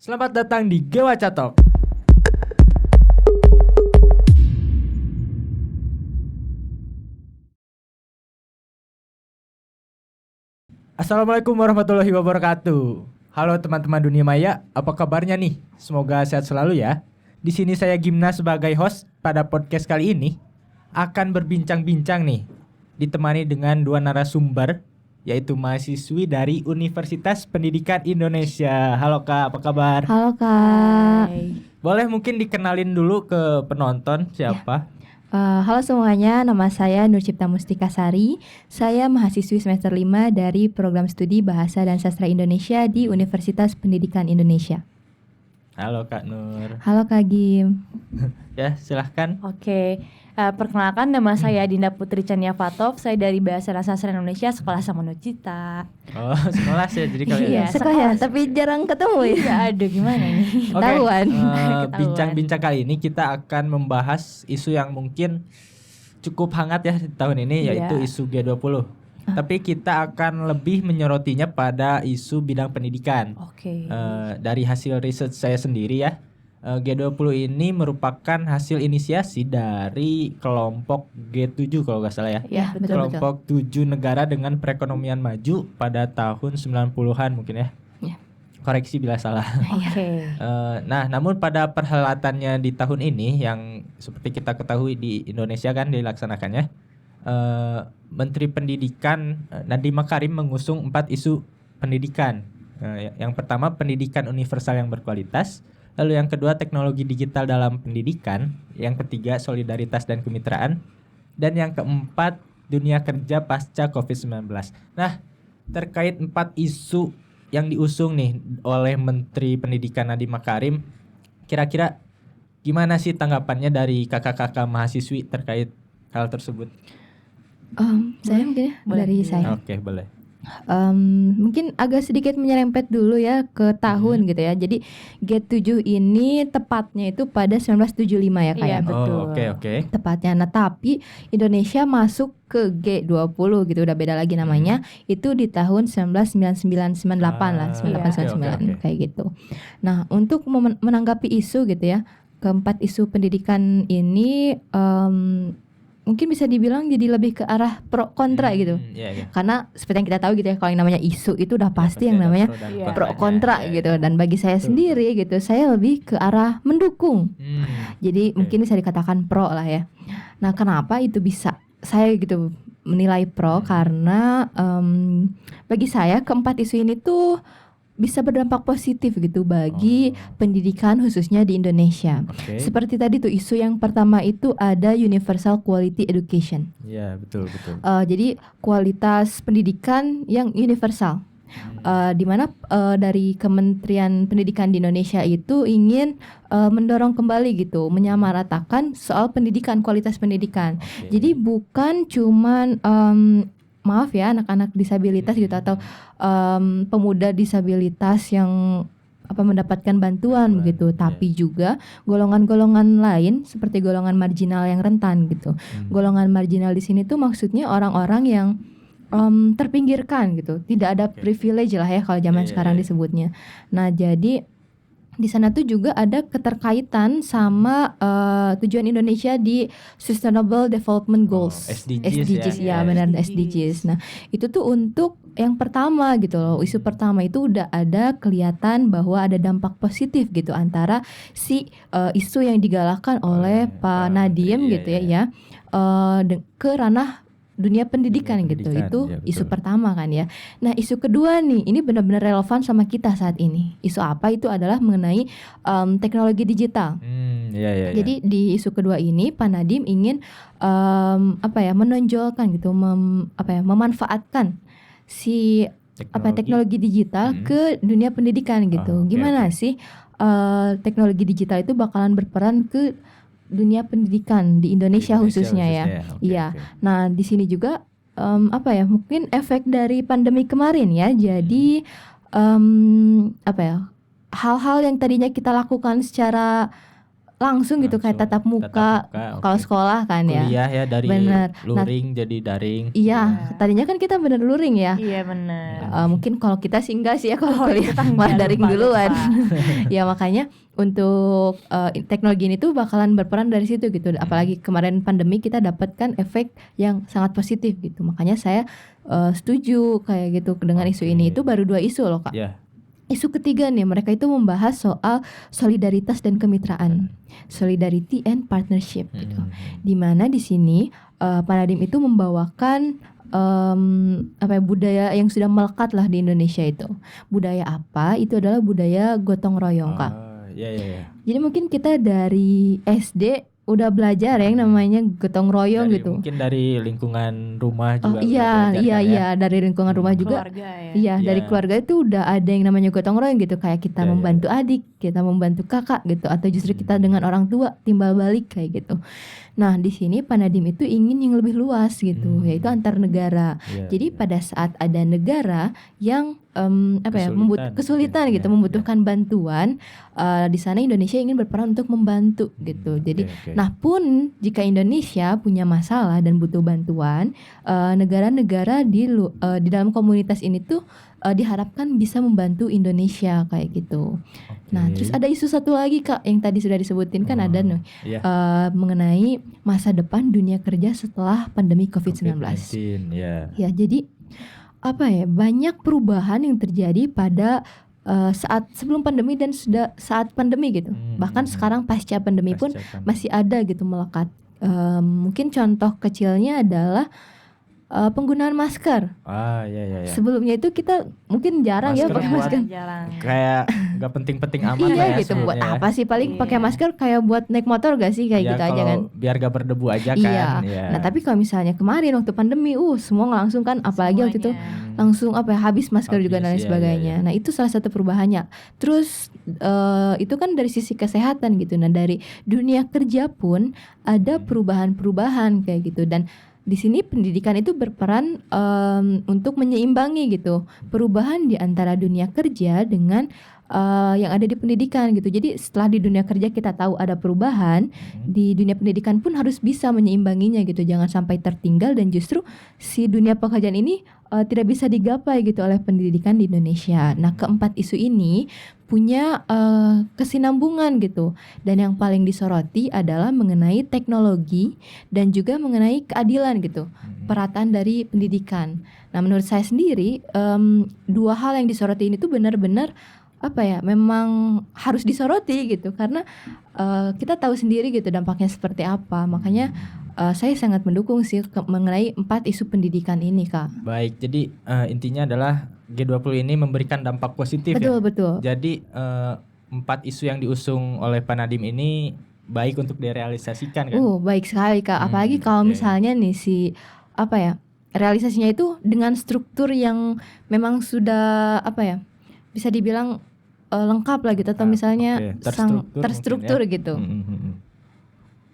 Selamat datang di Gewaca Talk. Assalamualaikum warahmatullahi wabarakatuh. Halo teman-teman dunia maya, apa kabarnya nih? Semoga sehat selalu ya. Di sini saya Gimna sebagai host pada podcast kali ini akan berbincang-bincang nih, ditemani dengan dua narasumber, yaitu mahasiswi dari Universitas Pendidikan Indonesia. Halo Kak, apa kabar? Halo Kak. Boleh mungkin dikenalin dulu ke penonton siapa? Halo semuanya, nama saya Nur Cipta Mustika Sari. Saya mahasiswi semester 5 dari Program Studi Bahasa dan Sastra Indonesia di Universitas Pendidikan Indonesia. Halo Kak Nur. Halo Kak Gim. Ya, silahkan. Oke, perkenalkan nama saya Dinda Putri Chania Fatov. Saya dari Bahasa dan Sastra Indonesia, Sekolah Samanocita. Oh, sekolah ya, jadi kalian. Iya, Sekolah ya, tapi jarang ketemu ya. Iya, aduh gimana nih? Oke, Ketahuan. Ketahuan. bincang-bincang kali ini kita akan membahas isu yang mungkin cukup hangat ya di tahun ini, Iya. yaitu isu G20. Tapi kita akan lebih menyorotnya pada isu bidang pendidikan. Oke. Dari hasil riset saya sendiri ya, G20 ini merupakan hasil inisiasi dari kelompok G7 kalau nggak salah ya. Ya, betul. Kelompok 7 negara dengan perekonomian maju pada tahun 90-an mungkin ya. Ya. Koreksi bila salah. Oke. Nah, namun pada perhelatannya di tahun ini yang seperti kita ketahui di Indonesia kan dilaksanakannya, Menteri Pendidikan Nadiem Makarim mengusung 4 isu pendidikan. Yang pertama pendidikan universal yang berkualitas, lalu yang kedua teknologi digital dalam pendidikan, yang ketiga solidaritas dan kemitraan, dan yang keempat dunia kerja pasca COVID-19. Nah, terkait 4 isu yang diusung nih oleh Menteri Pendidikan Nadiem Makarim, kira-kira gimana sih tanggapannya dari kakak-kakak mahasiswi terkait hal tersebut? Saya mungkin ya, Boleh. dari saya. Oke, boleh. Mungkin agak sedikit menyerempet dulu ya ke tahun gitu ya. Jadi G7 ini tepatnya itu pada 1975 ya Kak Iya, ya. betul. Oh, oke. Tepatnya. Nah, tapi Indonesia masuk ke G20 gitu, udah beda lagi namanya. Itu di tahun 1999-98 lah, Iya. 98-99 Oke. kayak gitu. Nah, untuk menanggapi isu gitu ya, keempat isu pendidikan ini mungkin bisa dibilang jadi lebih ke arah pro kontra gitu. Iya. Karena seperti yang kita tahu gitu ya, kalau yang namanya isu itu udah pasti yang ada namanya pro dan Iya. pro kontranya. kontra Iya, gitu. iya. Dan bagi saya Betul, sendiri gitu, saya lebih ke arah mendukung. Jadi Oke. mungkin bisa dikatakan pro lah ya. Nah, kenapa itu bisa saya gitu menilai pro? Karena bagi saya keempat isu ini tuh bisa berdampak positif gitu bagi pendidikan khususnya di Indonesia. Oke. Seperti tadi tuh isu yang pertama itu ada universal quality education. Iya, betul. Jadi kualitas pendidikan yang universal. Di mana dari Kementerian Pendidikan di Indonesia itu ingin mendorong kembali gitu, menyamaratakan soal pendidikan, kualitas pendidikan. Oke. Jadi bukan cuman maaf ya anak-anak disabilitas gitu atau pemuda disabilitas yang mendapatkan bantuan begitu, tapi juga golongan-golongan lain seperti golongan marginal yang rentan gitu. Golongan marginal di sini tuh maksudnya orang-orang yang terpinggirkan gitu, tidak ada privilege lah ya kalau zaman Iya, sekarang iya. disebutnya. Nah, jadi di sana tuh juga ada keterkaitan sama tujuan Indonesia di Sustainable Development Goals. SDGs ya, benar SDGs. Nah, itu tuh untuk yang pertama gitu loh. Isu pertama itu udah ada kelihatan bahwa ada dampak positif gitu antara si isu yang digalakkan oleh Pak Nadiem Menteri, gitu ya ke ranah dunia pendidikan gitu. pendidikan, Itu ya, isu betul. pertama kan ya. Nah, isu kedua nih, ini benar-benar relevan sama kita saat ini. Isu apa itu adalah mengenai teknologi digital. Iya. Jadi di isu kedua ini Pak Nadiem ingin menonjolkan gitu, memanfaatkan si teknologi digital ke dunia pendidikan gitu. Oke. Gimana sih teknologi digital itu bakalan berperan ke dunia pendidikan di Indonesia khususnya ya. Iya. Nah, di sini juga mungkin efek dari pandemi kemarin ya. Jadi hal-hal yang tadinya kita lakukan secara langsung gitu kayak Langsung, tatap muka, tatap muka, kalau oke. sekolah kan ya. Kuliah ya dari Bener. luring jadi daring. Iya, tadinya kan kita bener luring ya. Iya benar. Mungkin kalau kita sih enggak sih ya, kalau Oh, kuliah kita enggak, malah daring lupa, duluan. lupa. Ya makanya untuk teknologi ini tuh bakalan berperan dari situ gitu. Apalagi kemarin pandemi kita dapatkan efek yang sangat positif gitu. Makanya saya setuju kayak gitu dengan isu ini. Itu baru 2 isu loh Kak. Ya. Isu ketiga nih, mereka itu membahas soal solidaritas dan kemitraan, solidarity and partnership gitu. Dimana di sini Panadim itu membawakan budaya yang sudah melekat lah di Indonesia itu. Budaya apa? Itu adalah budaya gotong royong Kak. Iya. Jadi mungkin kita dari SD udah belajar yang namanya gotong royong Dari- gitu. Mungkin dari lingkungan rumah Oh juga. iya, udah belajar kan ya? iya dari lingkungan rumah juga. Keluarga ya. Iya, dari Iya. keluarga itu udah ada yang namanya gotong royong gitu, kayak kita Iya, membantu adik, kita membantu kakak gitu, atau justru kita dengan orang tua timbal balik kayak gitu. Nah, di sini Panadim itu ingin yang lebih luas gitu, yaitu antar negara. Iya, Jadi iya. pada saat ada negara yang kesulitan gitu, ya, membutuhkan bantuan, di sana Indonesia ingin berperan untuk membantu gitu. Jadi, Oke. nah pun jika Indonesia punya masalah dan butuh bantuan, negara-negara di dalam komunitas ini tuh diharapkan bisa membantu Indonesia kayak gitu. Oke. Nah, terus ada isu satu lagi Kak yang tadi sudah disebutin kan ada nih Iya. mengenai masa depan dunia kerja setelah pandemi COVID-19. COVID-19, ya. Ya, jadi banyak perubahan yang terjadi pada saat sebelum pandemi dan sudah saat pandemi gitu. Bahkan sekarang pasca pandemi pun Pasca pandemi. masih ada gitu melekat. Mungkin contoh kecilnya adalah penggunaan masker. Iya. Sebelumnya itu kita mungkin jarang ya Masker pakai buat- masker. Jarang. Kayak nggak penting-penting amat Iya lah ya gitu, buat sebenarnya ya. apa sih paling Iya. pakai masker kayak buat naik motor gak sih kayak Ya, gitu aja kalau kan. biar gak berdebu aja kan. Iya. Iya. Nah, tapi kalau misalnya kemarin waktu pandemi semua langsung kan, apalagi waktu itu Semuanya. langsung habis masker juga dan lain Habis, iya, sebagainya. iya. Nah, itu salah satu perubahannya. Terus itu kan dari sisi kesehatan gitu. Nah, dari dunia kerja pun ada perubahan-perubahan kayak gitu, dan di sini pendidikan itu berperan untuk menyeimbangi gitu perubahan di antara dunia kerja dengan yang ada di pendidikan gitu. Jadi setelah di dunia kerja kita tahu ada perubahan, di dunia pendidikan pun harus bisa menyeimbanginya gitu. Jangan sampai tertinggal dan justru si dunia pekerjaan ini tidak bisa digapai gitu oleh pendidikan di Indonesia. Nah, keempat isu ini punya kesinambungan gitu. Dan yang paling disoroti adalah mengenai teknologi dan juga mengenai keadilan gitu. Perataan dari pendidikan. Nah, menurut saya sendiri dua hal yang disoroti ini tuh benar-benar memang harus disoroti gitu, karena kita tahu sendiri gitu dampaknya seperti apa. Makanya saya sangat mendukung sih mengenai 4 isu pendidikan ini Kak. Baik, jadi intinya adalah G20 ini memberikan dampak positif ya. Betul. Jadi 4 isu yang diusung oleh Panadim ini baik untuk direalisasikan kan. Baik sekali Kak. Apalagi kalau oke. misalnya nih realisasinya itu dengan struktur yang memang sudah bisa dibilang lengkap lah gitu, atau Lengkap, misalnya oke. terstruktur mungkin ya. gitu.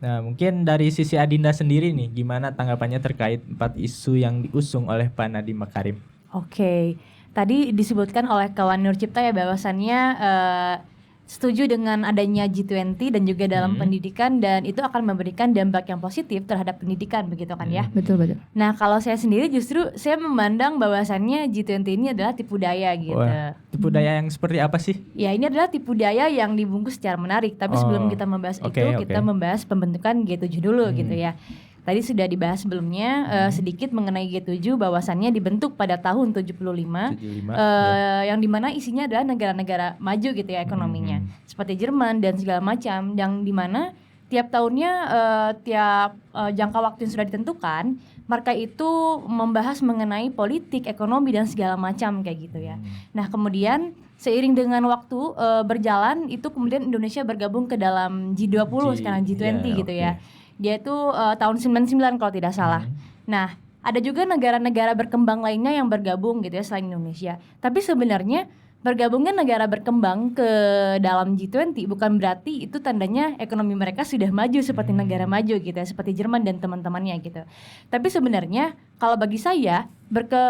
Nah, mungkin dari sisi Adinda sendiri nih, gimana tanggapannya terkait 4 isu yang diusung oleh Pak Nadiem Makarim? Oke, tadi disebutkan oleh kawan Nur Cipta ya bahwasannya setuju dengan adanya G20 dan juga dalam pendidikan, dan itu akan memberikan dampak yang positif terhadap pendidikan begitu kan ya. Betul. Nah, kalau saya sendiri justru saya memandang bahwasannya G20 ini adalah tipu daya gitu. Wah, tipu daya yang seperti apa sih? Ya, ini adalah tipu daya yang dibungkus secara menarik. Tapi sebelum kita membahas oke, itu, kita oke. membahas pembentukan G7 dulu gitu ya. Tadi sudah dibahas sebelumnya sedikit mengenai G7, bahwasannya dibentuk pada tahun 75, 75, yang dimana isinya adalah negara-negara maju gitu ya ekonominya, seperti Jerman dan segala macam, yang dimana tiap tahunnya tiap jangka waktu yang sudah ditentukan, mereka itu membahas mengenai politik, ekonomi dan segala macam kayak gitu ya. Nah, kemudian seiring dengan waktu berjalan, itu kemudian Indonesia bergabung ke dalam G20 sekarang G20 gitu ya. Dia itu tahun 99 kalau tidak salah. Nah, ada juga negara-negara berkembang lainnya yang bergabung gitu ya selain Indonesia. Tapi sebenarnya bergabungnya negara berkembang ke dalam G20 bukan berarti itu tandanya ekonomi mereka sudah maju seperti negara maju gitu ya, seperti Jerman dan teman-temannya gitu. Tapi sebenarnya kalau bagi saya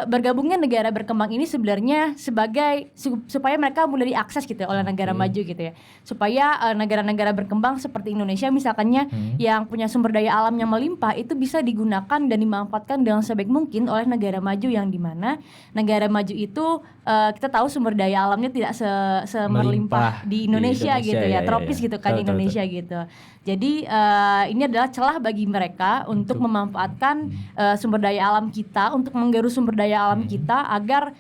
bergabungnya negara berkembang ini sebenarnya sebagai supaya mereka mudah diakses gitu ya oleh negara maju gitu ya. Supaya negara-negara berkembang seperti Indonesia misalkannya yang punya sumber daya alam yang melimpah itu bisa digunakan dan dimanfaatkan dengan sebaik mungkin oleh negara maju, yang dimana negara maju itu kita tahu sumber daya alamnya tidak semelimpah di Indonesia gitu ya, tropis gitu kan di Indonesia gitu. Jadi ini adalah celah bagi mereka untuk memanfaatkan sumber daya alam kita, untuk menggerus sumber daya alam kita agar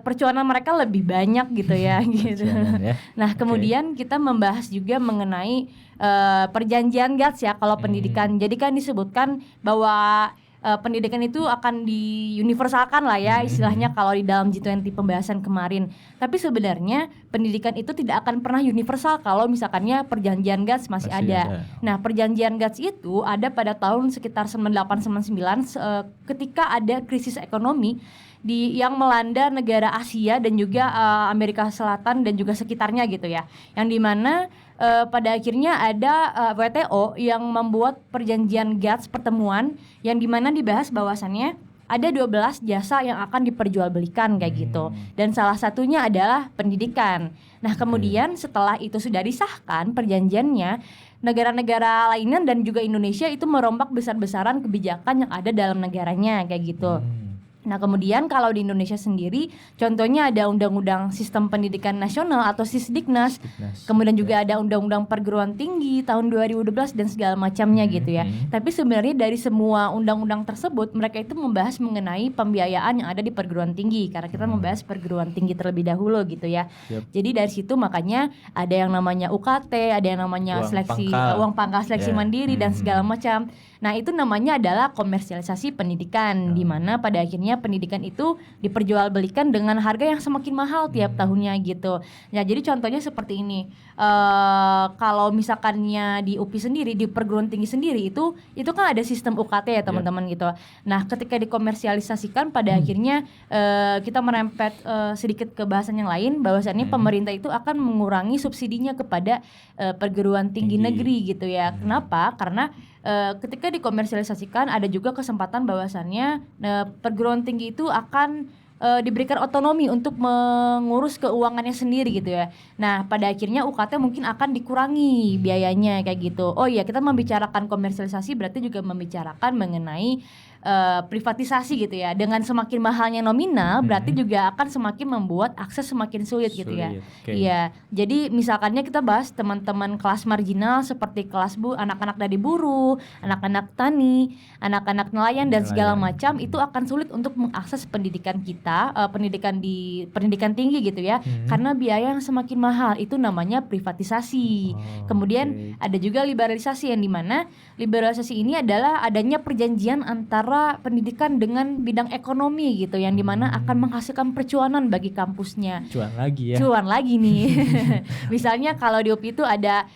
percuanan mereka lebih banyak gitu ya gitu. Nah, kemudian kita membahas juga mengenai perjanjian GATS ya kalau pendidikan. Jadi kan disebutkan bahwa pendidikan itu akan diuniversalkan lah ya istilahnya kalau di dalam G20 pembahasan kemarin. Tapi sebenarnya pendidikan itu tidak akan pernah universal kalau misalkannya perjanjian GATS masih ada. Nah, perjanjian GATS itu ada pada tahun sekitar 98-99 ketika ada krisis ekonomi yang melanda negara Asia dan juga Amerika Selatan dan juga sekitarnya gitu ya. Yang dimana pada akhirnya ada WTO yang membuat perjanjian GATS pertemuan yang dimana dibahas bahwasannya ada 12 jasa yang akan diperjualbelikan kayak gitu. Dan salah satunya adalah pendidikan. Nah, kemudian setelah itu sudah disahkan perjanjiannya, negara-negara lainnya dan juga Indonesia itu merombak besar-besaran kebijakan yang ada dalam negaranya kayak gitu. Nah, kemudian kalau di Indonesia sendiri, contohnya ada Undang-Undang Sistem Pendidikan Nasional atau Sisdiknas, kemudian juga ada Undang-Undang Perguruan Tinggi tahun 2012 dan segala macamnya gitu ya. Tapi sebenarnya dari semua undang-undang tersebut, mereka itu membahas mengenai pembiayaan yang ada di perguruan tinggi, karena kita membahas perguruan tinggi terlebih dahulu gitu ya. Jadi dari situ makanya ada yang namanya UKT, ada yang namanya uang pangkal seleksi mandiri dan segala macam. Nah, itu namanya adalah komersialisasi pendidikan, di mana pada akhirnya pendidikan itu diperjualbelikan dengan harga yang semakin mahal tiap tahunnya gitu. Ya, jadi contohnya seperti ini. Kalau misalkannya di UPI sendiri, di perguruan tinggi sendiri itu kan ada sistem UKT ya teman-teman gitu. Nah, ketika dikomersialisasikan pada akhirnya kita merempet sedikit ke bahasan yang lain, bahwasannya pemerintah itu akan mengurangi subsidinya kepada perguruan tinggi negeri gitu ya. Kenapa? Karena ketika dikomersialisasikan ada juga kesempatan bahwasannya perguruan tinggi itu akan diberikan otonomi untuk mengurus keuangannya sendiri gitu ya. Nah, pada akhirnya UKT mungkin akan dikurangi biayanya kayak gitu. Oh iya, kita membicarakan komersialisasi berarti juga membicarakan mengenai privatisasi gitu ya. Dengan semakin mahalnya nominal berarti juga akan semakin membuat akses semakin sulit gitu ya. Iya. Jadi misalkannya kita bahas teman-teman kelas marginal seperti kelas anak-anak dari buruh, anak-anak tani, anak-anak nelayan dan segala macam itu akan sulit untuk mengakses pendidikan kita, pendidikan tinggi gitu ya. Karena biaya yang semakin mahal itu namanya privatisasi. Kemudian ada juga liberalisasi yang dimana liberalisasi ini adalah adanya perjanjian antara pendidikan dengan bidang ekonomi gitu, yang dimana akan menghasilkan percuanan bagi kampusnya. Cuan lagi ya. Cuan lagi nih. Misalnya kalau di UPI itu ada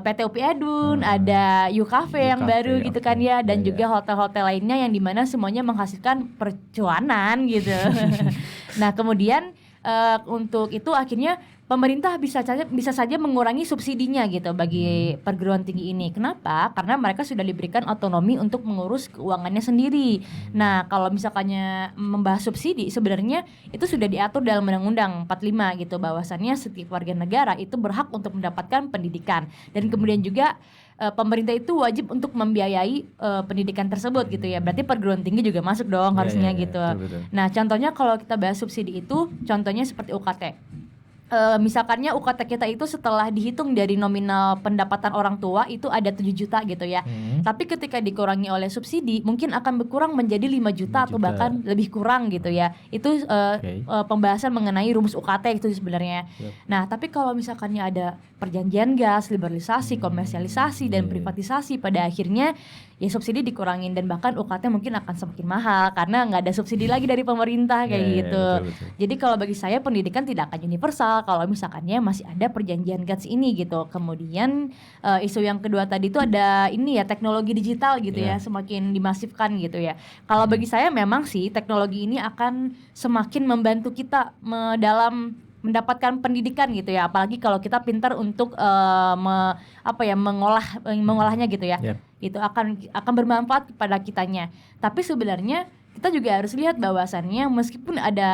PT UPI Edun, ada UKV yang baru gitu kan ya, dan juga hotel-hotel lainnya yang dimana semuanya menghasilkan percuanan gitu. Nah, kemudian untuk itu akhirnya pemerintah bisa saja mengurangi subsidinya gitu bagi perguruan tinggi ini. Kenapa? Karena mereka sudah diberikan otonomi untuk mengurus keuangannya sendiri. Nah, kalau misalkannya membahas subsidi, sebenarnya itu sudah diatur dalam Undang-Undang 45 gitu, bahwasannya setiap warga negara itu berhak untuk mendapatkan pendidikan. Dan kemudian juga pemerintah itu wajib untuk membiayai pendidikan tersebut gitu ya. Berarti perguruan tinggi juga masuk dong harusnya gitu. Betul. Nah, contohnya kalau kita bahas subsidi itu, contohnya seperti UKT. Misalkannya UKT kita itu setelah dihitung dari nominal pendapatan orang tua itu ada 7 juta gitu ya. Tapi ketika dikurangi oleh subsidi mungkin akan berkurang menjadi 5 juta atau bahkan lebih kurang gitu ya. Itu pembahasan mengenai rumus UKT itu sebenarnya. Nah, tapi kalau misalkannya ada perjanjian gas, liberalisasi, komersialisasi dan privatisasi, pada akhirnya ya subsidi dikurangin dan bahkan UKT mungkin akan semakin mahal karena nggak ada subsidi lagi dari pemerintah kayak gitu. Betul. Jadi kalau bagi saya pendidikan tidak akan universal kalau misalkannya masih ada perjanjian GATS ini gitu. Kemudian isu yang kedua tadi itu ada ini ya, teknologi digital gitu ya, semakin dimasifkan gitu ya. Kalau bagi saya memang sih teknologi ini akan semakin membantu kita dalam mendapatkan pendidikan gitu ya, apalagi kalau kita pintar untuk mengolahnya gitu ya. Itu akan bermanfaat kepada kitanya. Tapi sebenarnya kita juga harus lihat bahwasannya meskipun ada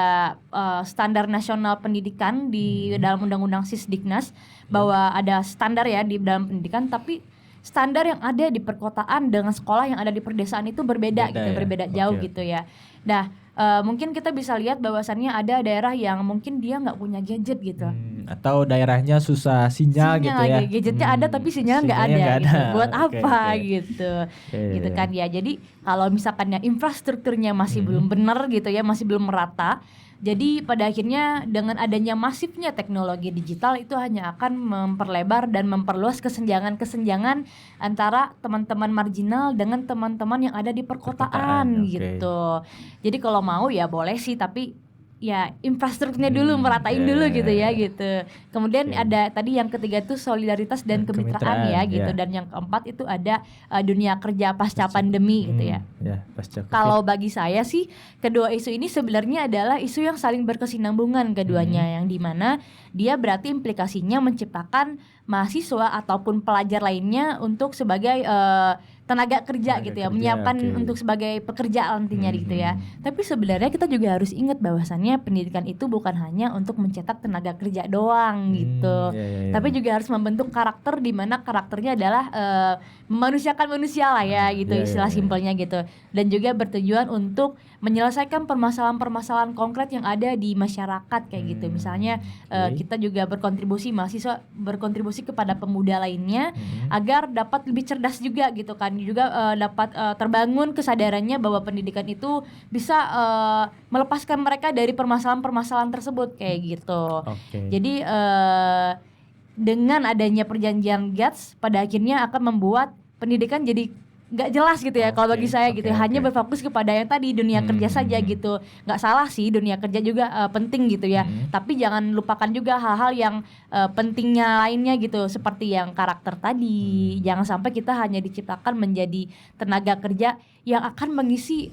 standar nasional pendidikan di dalam undang-undang Sisdiknas bahwa ada standar ya di dalam pendidikan, tapi standar yang ada di perkotaan dengan sekolah yang ada di perdesaan itu berbeda gitu, berbeda jauh gitu ya. Nah, mungkin kita bisa lihat bahwasannya ada daerah yang mungkin dia nggak punya gadget gitu. Atau daerahnya susah sinyal gitu ya. Gadgetnya ada tapi sinyal nggak ada, Sinyalnya nggak gitu. ada. Buat Oke, apa oke. gitu. Gitu Iya. kan ya. Jadi kalau misalkan ya infrastrukturnya masih belum benar gitu ya, masih belum merata. Jadi pada akhirnya dengan adanya masifnya teknologi digital itu hanya akan memperlebar dan memperluas kesenjangan-kesenjangan antara teman-teman marginal dengan teman-teman yang ada di perkotaan Oke. gitu. Jadi kalau mau ya boleh sih, tapi ya infrastrukturnya dulu meratain iya, dulu iya, gitu ya iya. gitu. Kemudian Oke. ada tadi yang ketiga tuh solidaritas dan kemitraan ya gitu. iya. Dan yang keempat itu ada dunia kerja pasca pandemi gitu ya. Ya, pasca Covid. Kalau bagi saya sih kedua isu ini sebenarnya adalah isu yang saling berkesinambungan keduanya, yang dimana dia berarti implikasinya menciptakan mahasiswa ataupun pelajar lainnya untuk sebagai tenaga kerja gitu ya, menyiapkan untuk sebagai pekerja nantinya gitu ya. Tapi sebenarnya kita juga harus ingat bahwasannya pendidikan itu bukan hanya untuk mencetak tenaga kerja doang gitu. Tapi juga harus membentuk karakter, di mana karakternya adalah memanusiakan manusia lah ya gitu, istilah simpelnya gitu. Dan juga bertujuan untuk menyelesaikan permasalahan-permasalahan konkret yang ada di masyarakat kayak gitu. Misalnya kita juga berkontribusi, mahasiswa berkontribusi kepada pemuda lainnya agar dapat lebih cerdas juga gitu kan, juga dapat terbangun kesadarannya bahwa pendidikan itu bisa melepaskan mereka dari permasalahan-permasalahan tersebut kayak gitu. Jadi dengan adanya perjanjian GATS pada akhirnya akan membuat pendidikan jadi nggak jelas gitu ya kalau bagi saya gitu, hanya berfokus kepada yang tadi dunia kerja saja gitu. Nggak salah sih, dunia kerja juga penting gitu ya, tapi jangan lupakan juga hal-hal yang pentingnya lainnya gitu, seperti yang karakter tadi. Jangan sampai kita hanya diciptakan menjadi tenaga kerja yang akan mengisi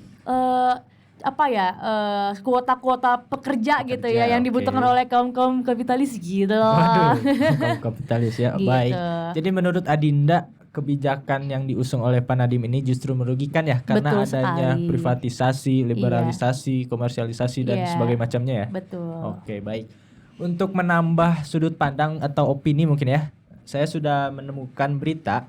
kuota-kuota pekerja gitu ya, yang dibutuhkan oleh kaum kapitalis gitu. Waduh, kaum kapitalis ya. Gitu. Baik. Jadi menurut Adinda, kebijakan yang diusung oleh Pak Nadiem ini justru merugikan ya, karena Betul adanya sekali. privatisasi, liberalisasi, komersialisasi dan sebagainya macamnya ya. Betul. Oke, baik. Untuk menambah sudut pandang atau opini mungkin ya, saya sudah menemukan berita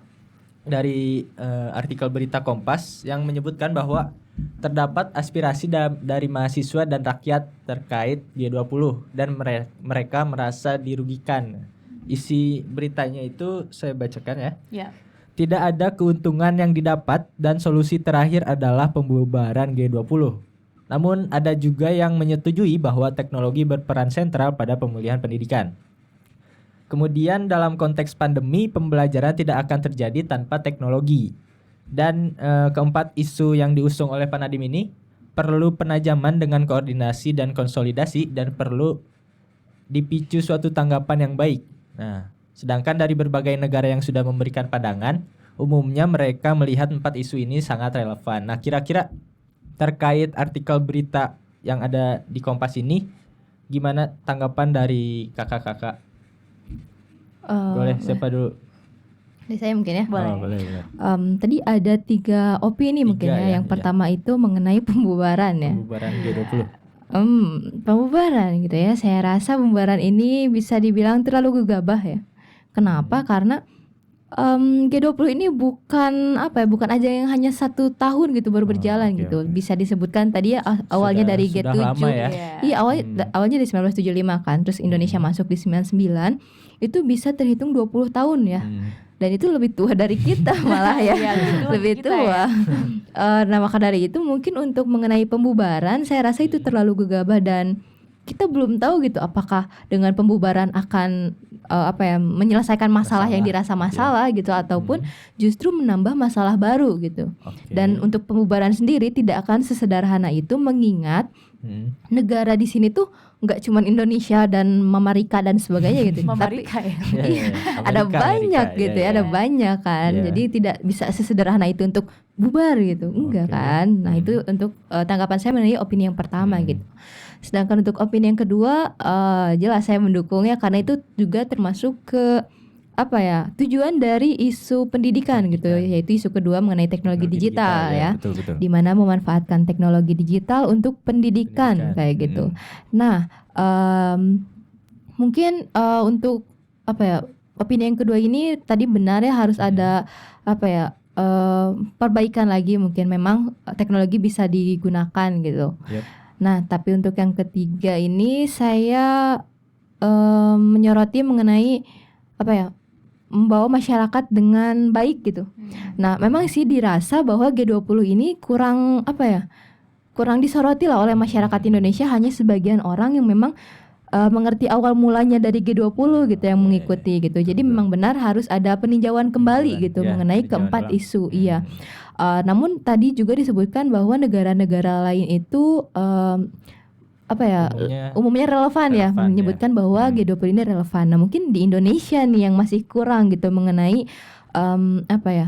dari artikel berita Kompas yang menyebutkan bahwa terdapat aspirasi dari mahasiswa dan rakyat terkait G20 dan mereka merasa dirugikan. Isi beritanya itu saya bacakan ya. Ya. Tidak ada keuntungan yang didapat dan solusi terakhir adalah pembubaran G20. Namun ada juga yang menyetujui bahwa teknologi berperan sentral pada pemulihan pendidikan. Kemudian dalam konteks pandemi, pembelajaran tidak akan terjadi tanpa teknologi. Dan keempat isu yang diusung oleh Pak Nadiem ini perlu penajaman dengan koordinasi dan konsolidasi dan perlu dipicu suatu tanggapan yang baik. Nah, sedangkan dari berbagai negara yang sudah memberikan pandangan, umumnya mereka melihat empat isu ini sangat relevan. Nah, kira-kira terkait artikel berita yang ada di Kompas ini, gimana tanggapan dari kakak-kakak? Boleh siapa dulu? Dari saya mungkin ya. Boleh. Boleh. Tadi ada 3 opini mungkin ya. ya, Yang pertama itu mengenai pembubaran ya. Pembubaran G20. Pembubaran gitu ya. Saya rasa pembubaran ini bisa dibilang terlalu gegabah ya. Kenapa? Karena G20 ini bukan aja yang hanya 1 tahun gitu baru berjalan gitu. Bisa disebutkan tadi ya awalnya dari sudah G7. lama ya. Iya, awalnya dari 1975 kan, terus Indonesia masuk di 99. Itu bisa terhitung 20 tahun ya. Dan itu lebih tua dari kita malah ya. Lebih tua. Nah, maka dari itu mungkin untuk mengenai pembubaran saya rasa itu terlalu gegabah dan kita belum tahu gitu apakah dengan pembubaran akan menyelesaikan masalah yang dirasa masalah gitu ataupun justru menambah masalah baru gitu. Dan untuk pembubaran sendiri tidak akan sesederhana itu mengingat negara di sini tuh nggak cuma Indonesia dan Mamarika dan sebagainya gitu. Mamarika tapi ya. ada banyak gitu ya, ada banyak kan. Jadi tidak bisa sesederhana itu untuk bubar gitu. Enggak kan. Nah, itu untuk tanggapan saya mengenai opini yang pertama gitu. Sedangkan untuk opini yang kedua jelas saya mendukungnya karena itu juga termasuk ke apa ya, tujuan dari isu pendidikan gitu, yaitu isu kedua mengenai teknologi digital ya. Betul. Di mana memanfaatkan teknologi digital untuk pendidikan kayak gitu. Nah, mungkin untuk apa ya, opini yang kedua ini tadi benar ya, harus ada apa ya, perbaikan lagi, mungkin memang teknologi bisa digunakan gitu. Nah, tapi untuk yang ketiga ini saya menyoroti mengenai apa ya, membawa masyarakat dengan baik gitu. Nah, memang sih dirasa bahwa G20 ini kurang apa ya, kurang disoroti lah oleh masyarakat Indonesia, hanya sebagian orang yang memang mengerti awal mulanya dari G20 gitu yang mengikuti gitu. Jadi memang benar harus ada peninjauan kembali gitu mengenai keempat isu. Iya. Namun tadi juga disebutkan bahwa negara-negara lain itu apa ya, umumnya relevan ya, menyebutkan bahwa G20 ini relevan. Nah, mungkin di Indonesia nih yang masih kurang gitu mengenai apa ya,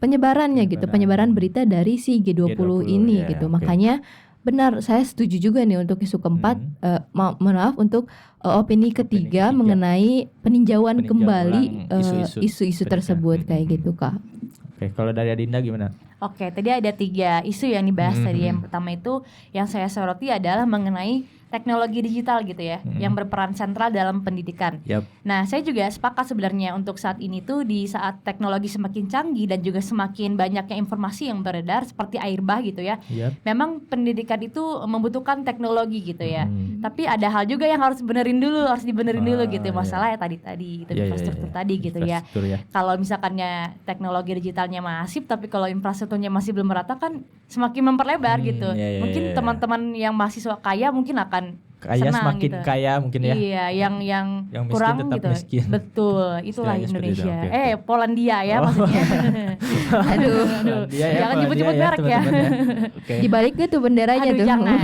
penyebarannya gitu, penyebaran berita dari si G20 ini gitu. Makanya benar, saya setuju juga nih untuk isu keempat, maaf untuk opini ketiga mengenai peninjauan kembali isu-isu tersebut kayak gitu, Kak. Oke, kalau dari Adinda gimana? Oke, tadi ada 3 isu yang dibahas tadi. Yang pertama itu yang saya soroti adalah mengenai teknologi digital gitu ya, yang berperan sentral dalam pendidikan. Nah, saya juga sepakat sebenarnya untuk saat ini tuh, di saat teknologi semakin canggih dan juga semakin banyaknya informasi yang beredar seperti air bah gitu ya. Memang pendidikan itu membutuhkan teknologi gitu ya. Tapi ada hal juga yang harus dibenerin dulu gitu. Masalah ya tadi itu infrastruktur tadi gitu ya. Kalau misalkannya teknologi digitalnya masif, tapi kalau infrastrukturnya masih belum merata kan semakin memperlebar gitu. Mungkin teman-teman yang mahasiswa kaya mungkin akan kaya senang semakin gitu. kaya mungkin ya. Iya, yang miskin kurang tetap gitu. Miskin. Betul, itulah Indonesia. Okay. Polandia ya maksudnya. Aduh. Jangan nyebut-nyebut merek ya. Di baliknya tuh benderanya tuh. Jangan.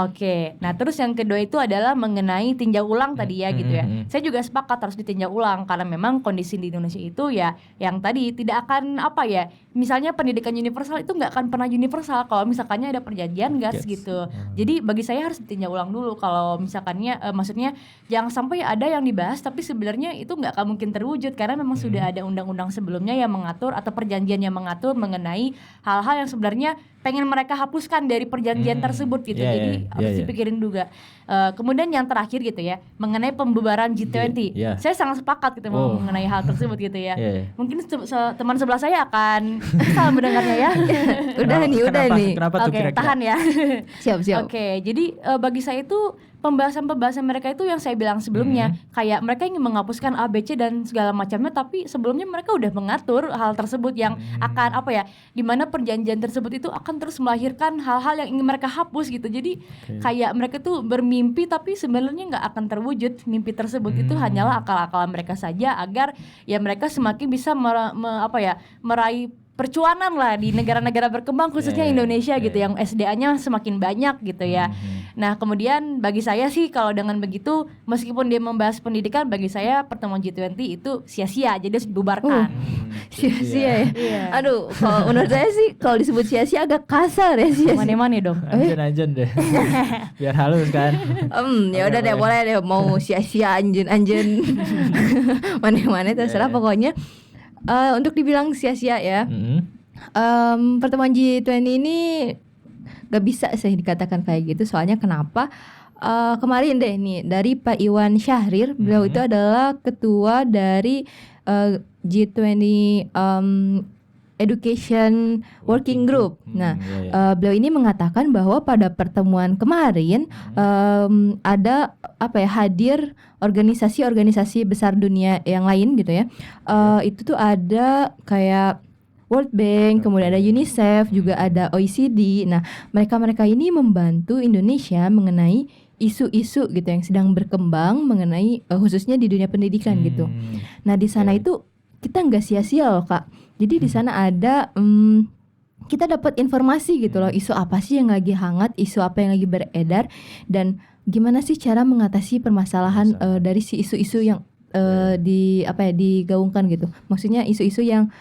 Oke. Nah, terus yang kedua itu adalah mengenai tinjau ulang tadi ya gitu ya. Saya juga sepakat harus ditinjau ulang, karena memang kondisi di Indonesia itu ya yang tadi tidak akan apa ya, misalnya pendidikan universal itu nggak akan pernah universal kalau misalkannya ada perjanjian GATS gitu. Jadi bagi saya harus ditinjau ulang dulu kalau misalkannya maksudnya jangan sampai ada yang dibahas tapi sebenarnya itu nggak akan mungkin terwujud, karena memang sudah ada undang-undang sebelumnya yang mengatur atau perjanjian yang mengatur mengenai hal-hal yang sebenarnya pengen mereka hapuskan dari perjanjian tersebut gitu. Jadi harus dipikirin juga. Kemudian yang terakhir gitu ya, mengenai pembubaran G20. Saya sangat sepakat gitu mengenai hal tersebut gitu ya. Mungkin teman sebelah saya akan kesal mendengarnya ya. udah nih. Kenapa tuh Oke, kira-kira? tahan ya. Siap. Oke, jadi bagi saya itu pembahasan mereka itu yang saya bilang sebelumnya, kayak mereka ingin menghapuskan A, B, C dan segala macamnya, tapi sebelumnya mereka udah mengatur hal tersebut yang akan apa ya, dimana perjanjian tersebut itu akan terus melahirkan hal-hal yang ingin mereka hapus gitu. Jadi kayak mereka tuh bermimpi tapi sebenarnya nggak akan terwujud mimpi tersebut. Itu hanyalah akal-akalan mereka saja agar ya mereka semakin bisa meraih percuanan lah di negara-negara berkembang, khususnya Indonesia gitu, yang SDA-nya semakin banyak gitu ya. Nah, kemudian bagi saya sih kalau dengan begitu, meskipun dia membahas pendidikan, bagi saya pertemuan G20 itu sia-sia, jadi harus dibubarkan. Sia-sia ya. Aduh, kalau menurut saya sih kalau disebut sia-sia agak kasar ya, sia-sia. Mana-mana dong. Anjen deh. Biar halus kan. Ya udah deh, boleh deh, mau sia-sia anjen. Mana-mana terserah pokoknya. Untuk dibilang sia-sia ya, pertemuan G20 ini gak bisa sih dikatakan kayak gitu. Soalnya kenapa? Kemarin deh nih dari Pak Iwan Syahrir, beliau itu adalah ketua dari G20 Education Working Group. Nah, beliau ini mengatakan bahwa pada pertemuan kemarin ada hadir organisasi-organisasi besar dunia yang lain gitu ya. Itu tuh ada kayak World Bank, kemudian ada UNICEF, juga ada OECD. Nah, mereka ini membantu Indonesia mengenai isu-isu gitu yang sedang berkembang mengenai khususnya di dunia pendidikan gitu. Nah, di sana itu kita nggak sia-sia loh, Kak. Jadi di sana ada kita dapat informasi gitu loh, isu apa sih yang lagi hangat, isu apa yang lagi beredar, dan gimana sih cara mengatasi permasalahan dari si isu-isu yang digaungkan gitu. Maksudnya isu-isu yang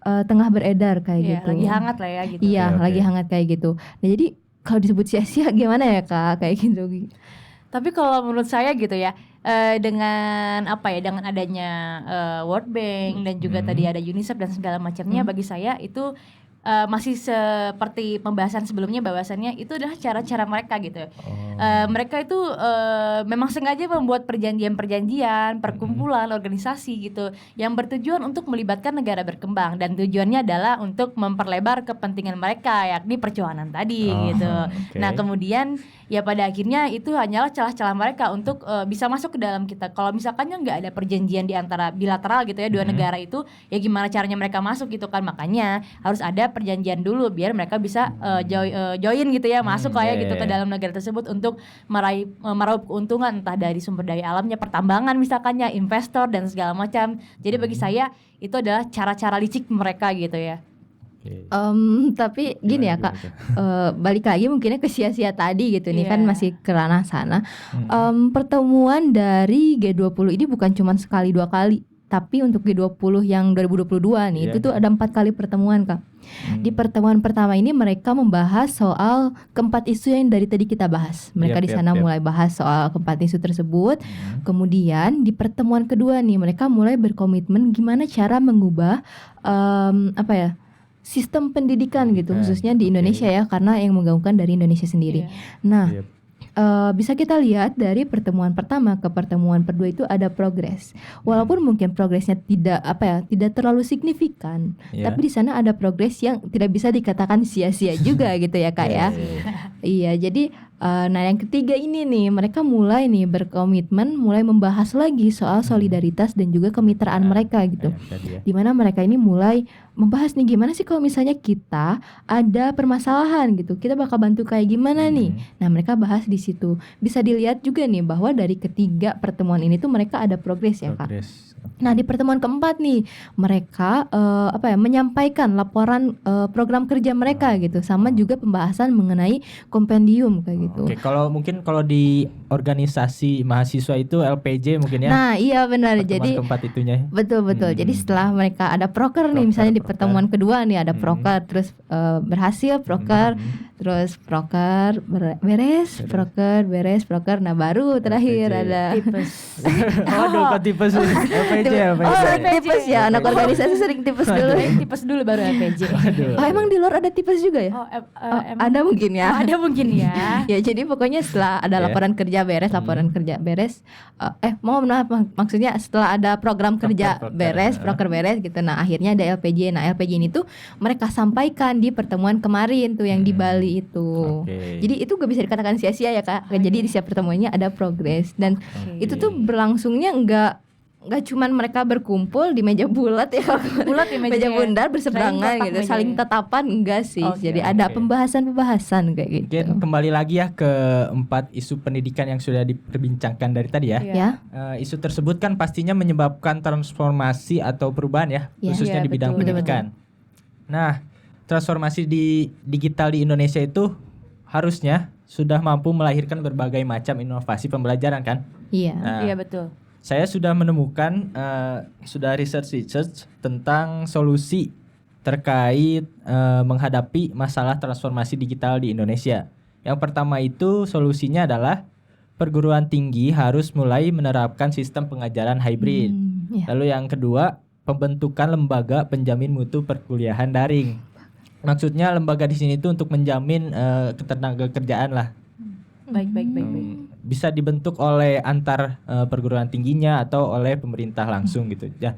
tengah beredar kayak gitu. Lagi hangat lah ya gitu. Iya, lagi hangat kayak gitu. Nah, jadi kalau disebut sia-sia gimana ya, Kak, kayak gitu. Tapi kalau menurut saya gitu ya, dengan apa ya, dengan adanya World Bank dan juga tadi ada UNICEF dan segala macamnya, bagi saya itu masih seperti pembahasan sebelumnya, bahwasannya itu adalah cara-cara mereka gitu. Mereka itu memang sengaja membuat perjanjian-perjanjian, perkumpulan, organisasi gitu yang bertujuan untuk melibatkan negara berkembang, dan tujuannya adalah untuk memperlebar kepentingan mereka, yakni percuanan tadi gitu. Nah kemudian ya pada akhirnya itu hanyalah celah-celah mereka untuk bisa masuk ke dalam kita. Kalau misalkannya nggak ada perjanjian di antara bilateral gitu ya, dua negara itu, ya gimana caranya mereka masuk gitu kan. Makanya harus ada perjanjian dulu biar mereka bisa join gitu ya, masuk lah ya gitu ke dalam negara tersebut untuk meraup keuntungan, entah dari sumber daya alamnya, pertambangan misalkannya, investor dan segala macam. Jadi bagi saya itu adalah cara-cara licik mereka gitu ya. Tapi gini ya Kak, balik lagi mungkinnya ke sia-sia tadi gitu nih, kan masih ke ranah sana. Pertemuan dari G20 ini bukan cuma sekali dua kali, tapi untuk G20 yang 2022 nih, itu tuh ada 4 kali pertemuan Kak. Di pertemuan pertama ini mereka membahas soal keempat isu yang dari tadi kita bahas. Mereka di sana mulai bahas soal keempat isu tersebut. Kemudian di pertemuan kedua nih mereka mulai berkomitmen gimana cara mengubah sistem pendidikan gitu, khususnya di Indonesia ya, karena yang menggaungkan dari Indonesia sendiri. Nah, bisa kita lihat dari pertemuan pertama ke pertemuan kedua itu ada progres. Walaupun mungkin progresnya tidak terlalu signifikan, tapi di sana ada progres yang tidak bisa dikatakan sia-sia juga gitu ya Kak ya. Iya, jadi nah yang ketiga ini nih mereka mulai nih berkomitmen, mulai membahas lagi soal solidaritas dan juga kemitraan mereka gitu. Dimana mereka ini mulai membahas nih gimana sih kalau misalnya kita ada permasalahan gitu, kita bakal bantu kayak gimana nih. Nah mereka bahas di situ. Bisa dilihat juga nih bahwa dari ketiga pertemuan ini tuh mereka ada progres ya Kak. Nah di pertemuan keempat nih mereka menyampaikan laporan program kerja mereka gitu, sama juga pembahasan mengenai kompendium kayak gitu. Kalau di organisasi mahasiswa itu LPJ mungkin ya. Nah iya benar, jadi keempat itunya. Betul. Jadi setelah mereka ada proker nih, misalnya di pertemuan kedua nih ada proker, terus berhasil proker, terus proker beres, nah baru terakhir ada Tipes. Waduh, kok tipes LPJ. Tipes ya, anak organisasi sering tipes dulu. Tipes dulu baru LPJ. Emang di luar ada tipes juga ya? Ada mungkin ya. Ada mungkin ya. Ya jadi pokoknya setelah ada laporan kerja beres, maksudnya setelah ada program kerja beres, proker beres gitu. Nah akhirnya ada LPJ. Nah LPJ ini tuh mereka sampaikan di pertemuan kemarin tuh yang di Bali itu. Jadi itu gak bisa dikatakan sia-sia ya Kak. Jadi di setiap pertemuannya ada progres, dan itu tuh berlangsungnya nggak cuman mereka berkumpul di meja bulat ya, meja bundar berseberangan gitu, saling tatapan, enggak sih. Jadi ada pembahasan kayak gitu. Mungkin kembali lagi ya ke 4 isu pendidikan yang sudah diperbincangkan dari tadi ya. Isu tersebut kan pastinya menyebabkan transformasi atau perubahan ya, khususnya di bidang pendidikan. Nah, transformasi di digital di Indonesia itu harusnya sudah mampu melahirkan berbagai macam inovasi pembelajaran kan? Iya betul. Saya sudah menemukan sudah research tentang solusi terkait menghadapi masalah transformasi digital di Indonesia. Yang pertama itu solusinya adalah perguruan tinggi harus mulai menerapkan sistem pengajaran hybrid. Lalu yang kedua, pembentukan lembaga penjamin mutu perkuliahan daring. Maksudnya lembaga di sini itu untuk menjamin ketenagakerjaan lah. Baik. Bisa dibentuk oleh antar perguruan tingginya atau oleh pemerintah langsung gitu. Ya.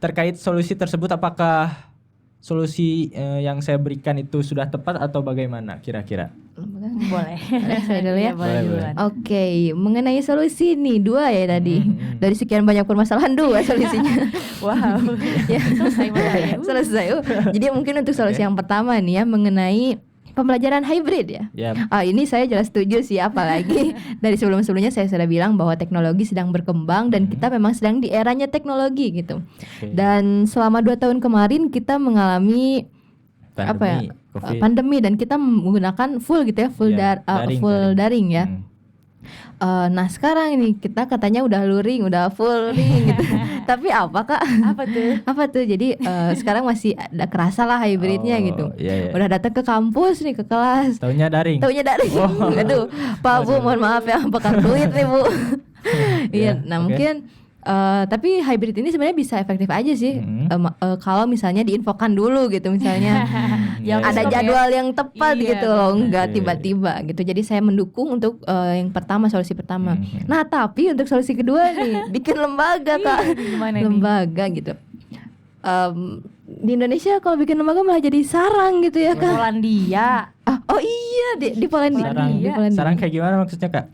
Terkait solusi tersebut, apakah solusi yang saya berikan itu sudah tepat atau bagaimana kira-kira? Boleh. Saya dulu ya. Boleh. Oke, mengenai solusi nih 2 ya tadi. Dari sekian banyak permasalahan 2 solusinya. Wow. Ya. Selesai. Jadi mungkin untuk solusi yang pertama nih ya, mengenai pembelajaran hybrid ya. Ini saya jelas setuju sih, apalagi dari sebelum-sebelumnya saya sudah bilang bahwa teknologi sedang berkembang dan kita memang sedang di eranya teknologi gitu. Dan selama 2 tahun kemarin kita mengalami pandemi dan kita menggunakan full gitu ya, full daring ya. Nah sekarang ini kita katanya udah luring, udah full ring gitu. Tapi apa Kak? Apa tuh? Jadi sekarang masih ada kerasa lah hybridnya gitu. Udah datang ke kampus nih, ke kelas. Taunya daring. Aduh, Pak Bu mohon maaf ya, bakal duit nih Bu. Iya, Ya, nah oke. mungkin tapi hybrid ini sebenarnya bisa efektif aja sih kalau misalnya diinfokan dulu gitu misalnya. Yang Iya, Ada Stop ya. jadwal yang tepat Iya, gitu loh, benar. enggak Oke. tiba-tiba gitu. Jadi saya mendukung untuk yang pertama, solusi pertama. Mhm. Nah, tapi untuk solusi kedua nih, bikin lembaga Kak. Gimana nih? Lembaga gitu. Di Indonesia kalau bikin lembaga malah jadi sarang gitu ya Kak. Polandia. Oh iya di Polandia. Sarang, Di Polandia. sarang kayak gimana maksudnya Kak?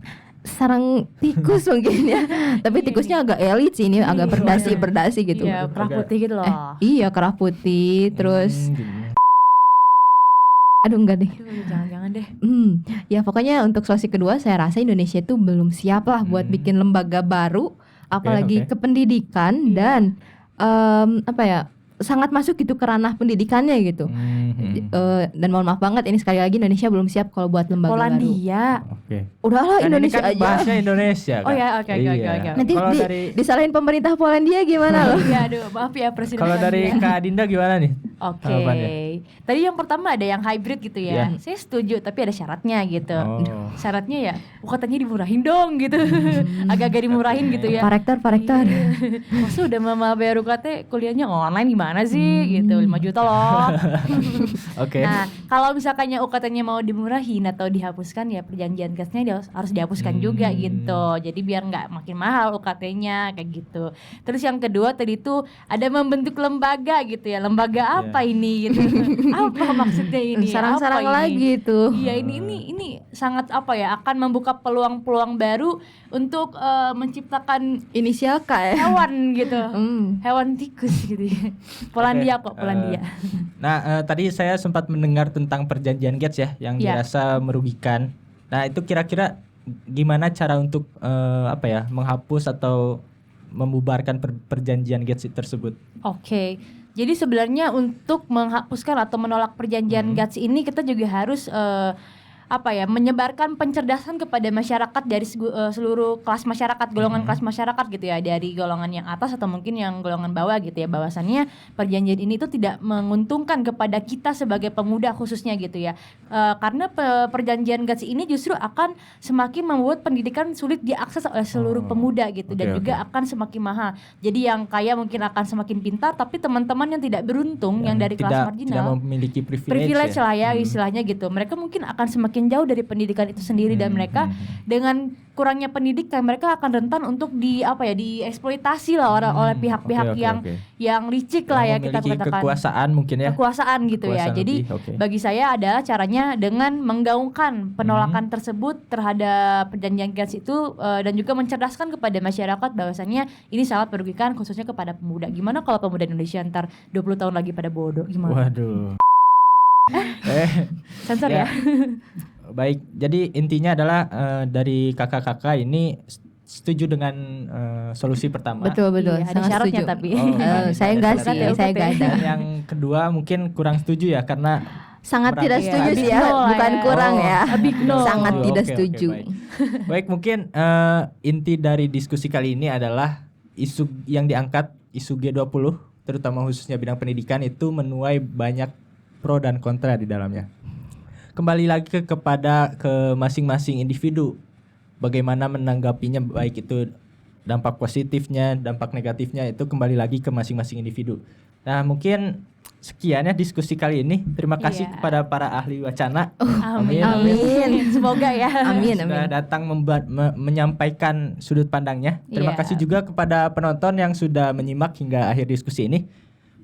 Sarang tikus mungkin ya. Tapi tikusnya agak elit sih ini, agak berdasi gitu. Iya, kerah putih gitu loh. Iya, kerah putih terus Gini. aduh enggak deh. Aduh, jangan-jangan deh. Ya pokoknya untuk solusi kedua saya rasa Indonesia itu belum siap lah buat bikin lembaga baru, apalagi oke. ke pendidikan dan apa ya sangat masuk gitu ke ranah pendidikannya gitu. Dan mohon maaf banget ini sekali lagi Indonesia belum siap kalau buat lembaga baru. Polandia. Oke. Udahlah Kan ini Indonesia kan aja. bahasnya Indonesia kan. Oh ya, oke. Iya. Nanti Kalau dari disalahin pemerintah Polandia gimana loh? Iya, aduh, maaf ya Presiden. kalau dari Polandia. Kak Dinda gimana nih? Oke. Harapannya? Tadi yang pertama ada yang hybrid gitu ya. Iya. Saya setuju, tapi ada syaratnya gitu. Oh. Syaratnya ya, katanya dimurahin dong gitu. Agak-agak dimurahin gitu ya. Pak Rektor. Masa udah mama bayar UKT kuliahnya online gimana sih gitu, 5 juta loh. Oke. Nah, kalau misalkannya UKT-nya mau dimurahin atau dihapuskan ya perjanjian gasnya harus dihapuskan juga gitu. Jadi biar nggak makin mahal UKT-nya kayak gitu. Terus yang kedua tadi tuh ada membentuk lembaga gitu ya. Lembaga apa ini gitu. Apa maksudnya ini? Sarang-sarang Apa ini? lagi tuh. Iya, ini sangat apa ya, akan membuka peluang-peluang baru untuk menciptakan Inisial K ya. hewan gitu. Hmm. Hewan tikus gitu ya. Polandia kok, Polandia. Nah, tadi saya sempat mendengar tentang perjanjian Gates ya yang Iya. dirasa merugikan. Nah, itu kira-kira gimana cara untuk menghapus atau membubarkan perjanjian Gates tersebut? Oke. Jadi sebenarnya untuk menghapuskan atau menolak perjanjian GATS ini kita juga harus menyebarkan pencerdasan kepada masyarakat dari seluruh kelas masyarakat, golongan kelas masyarakat gitu ya, dari golongan yang atas atau mungkin yang golongan bawah gitu ya, bahwasannya perjanjian ini tuh tidak menguntungkan kepada kita sebagai pemuda khususnya gitu ya, karena perjanjian GATS ini justru akan semakin membuat pendidikan sulit diakses oleh seluruh pemuda gitu, dan juga akan semakin mahal. Jadi yang kaya mungkin akan semakin pintar, tapi teman-teman yang tidak beruntung yang dari kelas tidak marginal memiliki privilege lah ya istilahnya gitu, mereka mungkin akan semakin jauh dari pendidikan itu sendiri, dan mereka dengan kurangnya pendidikan mereka akan rentan untuk dieksploitasi lah oleh pihak-pihak yang licik lah ya, kita memiliki katakan kekuasaan mungkin ya. kekuasaan gitu ya. Kekuasaan Jadi lebih, oke. bagi saya adalah caranya dengan menggaungkan penolakan tersebut terhadap perjanjian GATS itu, dan juga mencerdaskan kepada masyarakat bahwasannya ini sangat merugikan khususnya kepada pemuda. Gimana kalau pemuda Indonesia ntar 20 tahun lagi pada bodoh, gimana? Waduh. Sensor ya. Baik, jadi intinya adalah dari kakak-kakak ini setuju dengan solusi pertama. Betul Iya, ada sangat syaratnya setuju. tapi. Saya enggak sih, syaratnya. saya enggak ada. Dan yang kedua mungkin kurang setuju ya karena Sangat Berarti tidak ya. setuju sih ya, Big no lah bukan ya. kurang ya. Big no. Sangat Oke, tidak oke, setuju. baik. Baik, mungkin inti dari diskusi kali ini adalah isu yang diangkat, isu G20 terutama khususnya bidang pendidikan itu menuai banyak pro dan kontra di dalamnya. Kembali lagi kepada masing-masing individu bagaimana menanggapinya, baik itu dampak positifnya, dampak negatifnya, itu kembali lagi ke masing-masing individu. Nah, mungkin sekian ya diskusi kali ini. Terima kasih Iya. kepada para ahli wacana. Amin. Semoga ya. Amin, Sudah amin. datang menyampaikan sudut pandangnya. Terima Iya. kasih juga kepada penonton yang sudah menyimak hingga akhir diskusi ini.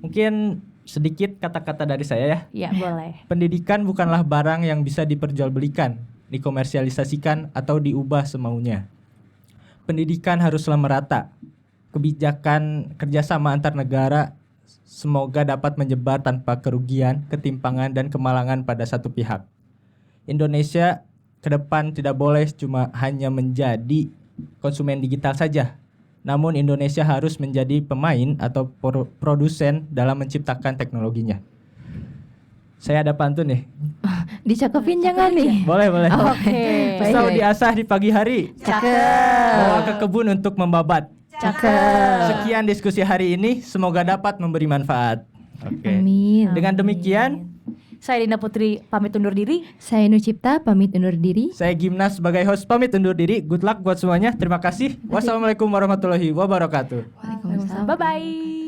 Mungkin sedikit kata-kata dari saya ya. Iya, boleh. Pendidikan bukanlah barang yang bisa diperjualbelikan, dikomersialisasikan atau diubah semaunya. Pendidikan haruslah merata. Kebijakan kerjasama antar negara semoga dapat menyebar tanpa kerugian, ketimpangan, dan kemalangan pada satu pihak. Indonesia ke depan tidak boleh cuma hanya menjadi konsumen digital saja. Namun Indonesia harus menjadi pemain atau produsen dalam menciptakan teknologinya. Saya ada pantun nih. Dicakepin jangan nih. Boleh. Oke. Baik, Pisau baik. diasah di pagi hari, Cakep. bawa ke kebun untuk membabat. Cakep. Sekian diskusi hari ini, semoga dapat memberi manfaat. Oke. Amin. Dengan demikian, Saya Dinda Putri pamit undur diri. Saya Nucipta pamit undur diri. Saya Gimnas sebagai host pamit undur diri. Good luck buat semuanya. Terima kasih. Wassalamualaikum warahmatullahi wabarakatuh. Waalaikumsalam. Bye bye.